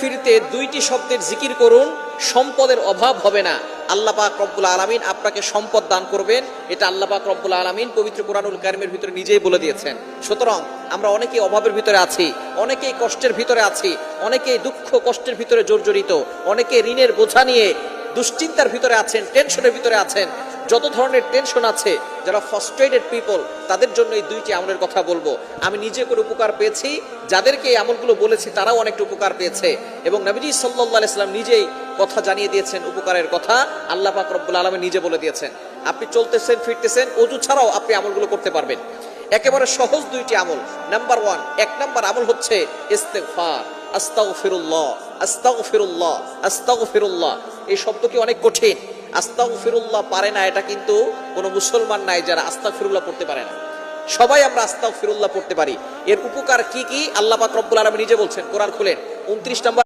ফিরতে দুইটি শব্দের জিকির করুন, সম্পদের অভাব হবে না। আল্লাহ পাক রব্বুল আলামিন আপনাকে সম্পদ দান করবেন, এটা আল্লাহ পাক রব্বুল আলামিন পবিত্র কোরআনুল কারীমের ভিতরে নিজেই বলে দিয়েছেন। সুতরাং আমরা অনেকেই অভাবের ভিতরে আছি, অনেকেই কষ্টের ভিতরে আছি, অনেকেই দুঃখ কষ্টের ভিতরে জর্জরিত, অনেকে ঋণের বোঝা নিয়ে দুশ্চিন্তার ভিতরে আছেন, টেনশনের ভিতরে আছেন। যত ধরনের টেনশন আছে, যারা ফ্রাস্ট্রেটেড পিপল, তাদের জন্য এই দুইটি আমলের কথা বলবো। আমি নিজে করে উপকার পেয়েছি, যাদেরকে এই আমলগুলো বলেছি তারাও অনেকটা উপকার পেয়েছে, এবং নবীজি সাল্লাল্লাহু আলাইহি সাল্লাম নিজেই কথা জানিয়ে দিয়েছেন উপকারের কথা। আল্লাহ পাক রব্বুল আলামিন নিজে বলে দিয়েছেন। আপনি চলতেছেন ফিরতেছেন, ওযু ছাড়াও আপনি আমলগুলো করতে পারবেন। একেবারে সহজ দুইটি আমল। নাম্বার 1, এক নাম্বার আমল হচ্ছে ইস্তেগফার। আস্তাগফিরুল্লাহ, আস্তাগফিরুল্লাহ, আস্তাগফিরুল্লাহ। এই শব্দ কি অনেক কঠিন। আস্তাগফিরুল্লাহ পারে না এটা কিন্তু কোনো মুসলমান নাই যারা আস্তাগফিরুল্লাহ পড়তে পারে না। সবাই আমরা আস্তাগফিরুল্লাহ পড়তে পারি। এর উপকার কি কি আল্লাহ পাক রব্বুল আলামিন নিজে বলছেন। কোরআন খুলেন 29 নম্বর